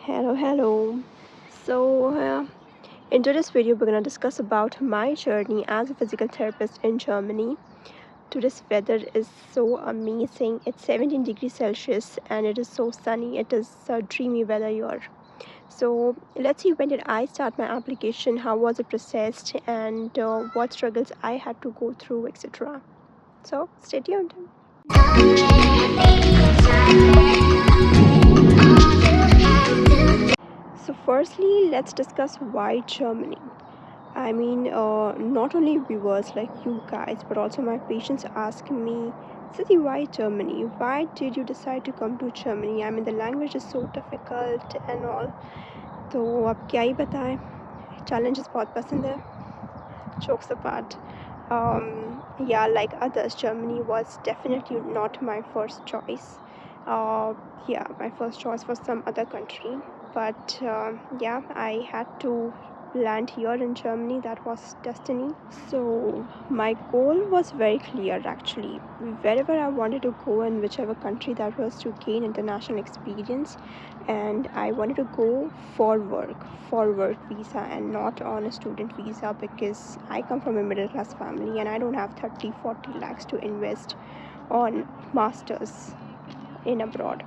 Hello. So, in today's video, we're gonna discuss about my journey as a physical therapist in Germany. Today's weather is so amazing. It's 17 degrees Celsius and it is so sunny. It is dreamy weather here. So let's see, when did I start my application? How was it processed? And what struggles I had to go through, etc. So stay tuned. So firstly, let's discuss why Germany. Not only viewers like you guys, but also my patients ask me, Siti, why Germany? Why did you decide to come to Germany? I mean, the language is so difficult and all. तो अब क्या ही बताएं, challenges बहुत पसंद है. Jokes apart, yeah, like others, Germany was definitely not my first choice. Yeah, my first choice was some other country, but yeah, I had to land here in Germany. That was destiny. So my goal was very clear actually. Wherever I wanted to go in whichever country, that was to gain international experience, and I wanted to go for work visa and not on a student visa, because I come from a middle class family and I don't have 30-40 lakhs to invest on masters in abroad.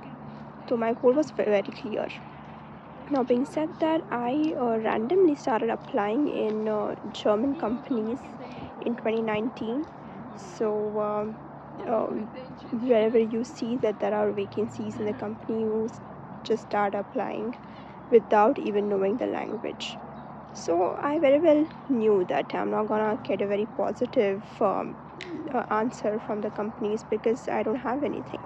So my goal was very clear. Now, being said that, I randomly started applying in German companies in 2019. So, wherever you see that there are vacancies in the company, you just start applying without even knowing the language. So, I very well knew that I'm not gonna get a very positive answer from the companies because I don't have anything.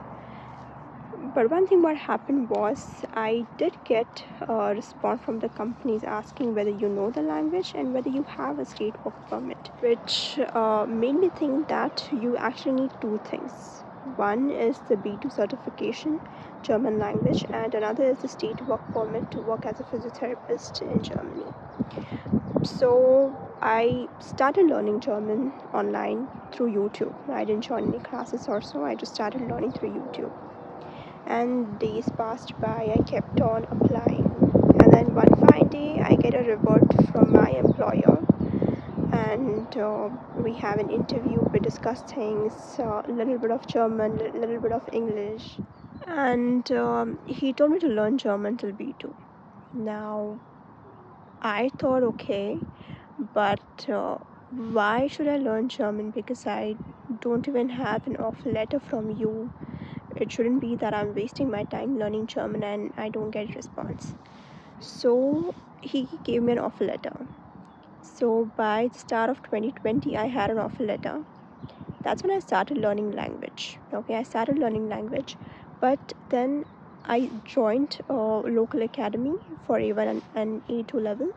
But one thing what happened was, I did get a response from the companies asking whether you know the language and whether you have a state work permit, which made me think that you actually need two things. One is the B2 certification, German language, and another is the state work permit to work as a physiotherapist in Germany. So I started learning German online through YouTube. I didn't join any classes or so, I just started learning through YouTube. And days passed by, I kept on applying, and then one fine day I get a revert from my employer, and we have an interview. We discuss things, a little bit of German, a little bit of English, and he told me to learn German till B2. Now I thought, okay, but why should I learn German? Because I don't even have an offer letter from you. It shouldn't be that I'm wasting my time learning German and I don't get a response. So he gave me an offer letter. So by the start of 2020, I had an offer letter. That's when I started learning language. Okay, I started learning language, but then I joined a local academy for A1 and A2 level.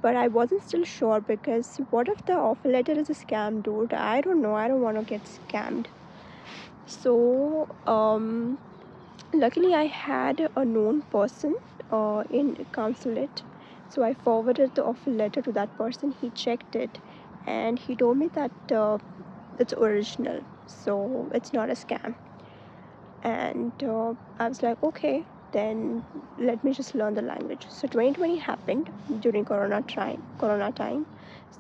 But I wasn't still sure, because what if the offer letter is a scam, dude? I don't know. I don't want to get scammed. So luckily I had a known person in consulate, so I forwarded the offer letter to that person. He checked it and he told me that it's original, so it's not a scam. And I was like, okay, then let me just learn the language. So 2020 happened during corona time,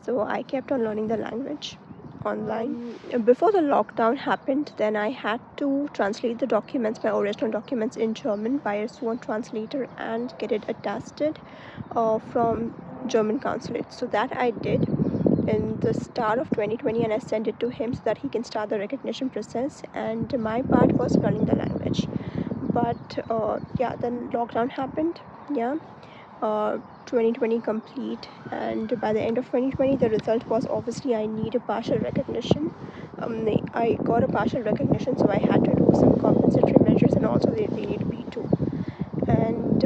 so I kept on learning the language online. Before the lockdown happened, then I had to translate the documents, my original documents, in German by a sworn translator and get it attested from German consulate. So that I did in the start of 2020, and I sent it to him so that he can start the recognition process, and my part was learning the language. But yeah, then lockdown happened. Yeah, 2020 complete, and by the end of 2020 the result was, obviously I need a partial recognition. I got a partial recognition, so I had to do some compensatory measures, and also they need B2. And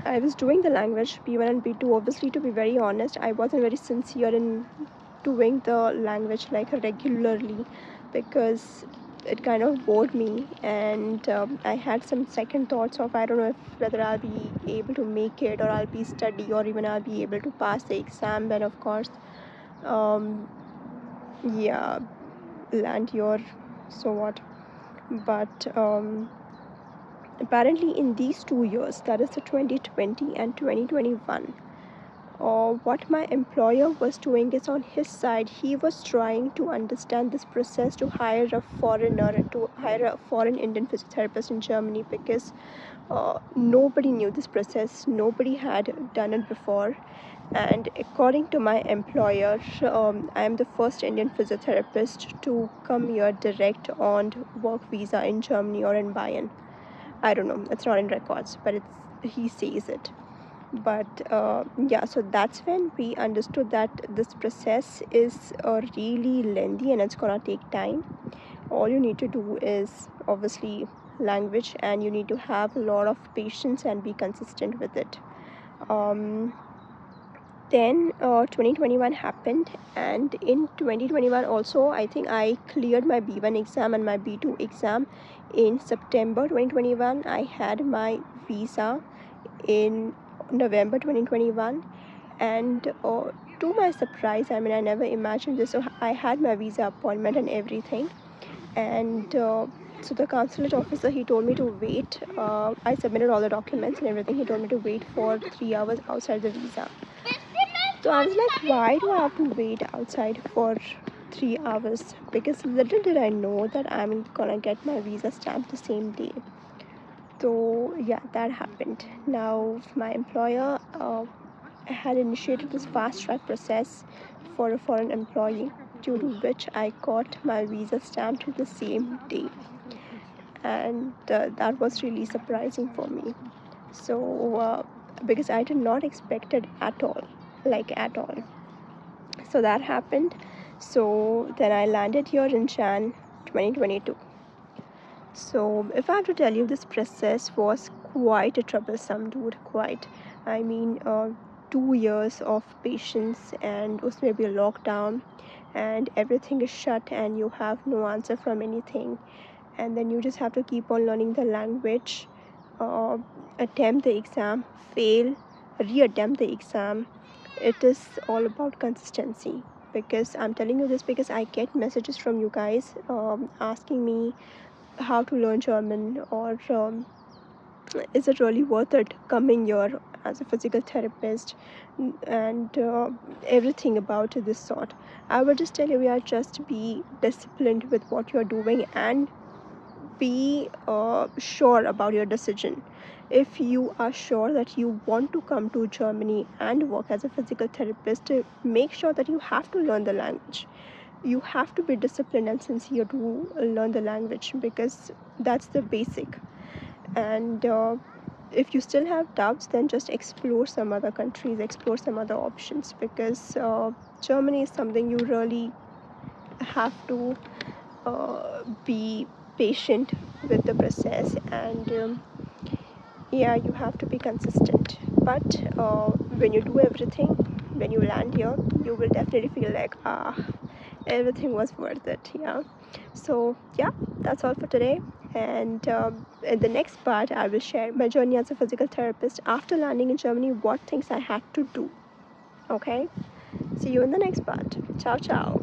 I was doing the language B1 and B2. Obviously, to be very honest, I wasn't very sincere in doing the language like regularly, because it kind of bored me, and I had some second thoughts of, I don't know if whether I'll be able to make it, or I'll be study, or even I'll be able to pass the exam. And of course, yeah, land here, so what. But apparently in these 2 years, that is the 2020 and 2021, what my employer was doing is, on his side, he was trying to understand this process to hire a foreigner, to hire a foreign Indian physiotherapist in Germany, because nobody knew this process, nobody had done it before. And according to my employer, I am the first Indian physiotherapist to come here direct on work visa in Germany or in Bayern. I don't know, it's not in records, but he says it. But yeah, so that's when we understood that this process is really lengthy and it's gonna take time. All you need to do is obviously language, and you need to have a lot of patience and be consistent with it. um, then 2021 happened, and in 2021 also, I think I cleared my B1 exam and my B2 exam in September 2021. I had my visa in November 2021, and to my surprise, I mean, I never imagined this, so I had my visa appointment and everything. And so the consulate officer, he told me to wait. I submitted all the documents and everything. He told me to wait for 3 hours outside the visa. So I was like, why do I have to wait outside for 3 hours? Because little did I know that I'm gonna get my visa stamped the same day. So yeah, that happened. Now my employer had initiated this fast track process for a foreign employee, due to which I got my visa stamped the same day. And that was really surprising for me. So because I did not expect it at all, like at all. So that happened. So then I landed here in Jan 2022. So if I have to tell you, this process was quite a troublesome, dude, quite. I mean, 2 years of patience, and उसमें भी lockdown, and everything is shut and you have no answer from anything, and then you just have to keep on learning the language, uh, attempt the exam, fail, reattempt the exam. It is all about consistency. Because I'm telling you this because I get messages from you guys asking me how to learn German, or is it really worth it coming here as a physical therapist, and everything about this sort. I would just tell you, yeah, just be disciplined with what you're doing, and be sure about your decision. If you are sure that you want to come to Germany and work as a physical therapist, make sure that you have to learn the language. You have to be disciplined and sincere to learn the language, because that's the basic. And if you still have doubts, then just explore some other countries, explore some other options, because Germany is something you really have to be patient with the process, and yeah, you have to be consistent. But when you do everything, when you land here, you will definitely feel like, everything was worth it. Yeah. So yeah, that's all for today. And in the next part, I will share my journey as a physical therapist after landing in Germany, what things I had to do. Okay. See you in the next part. Ciao, ciao.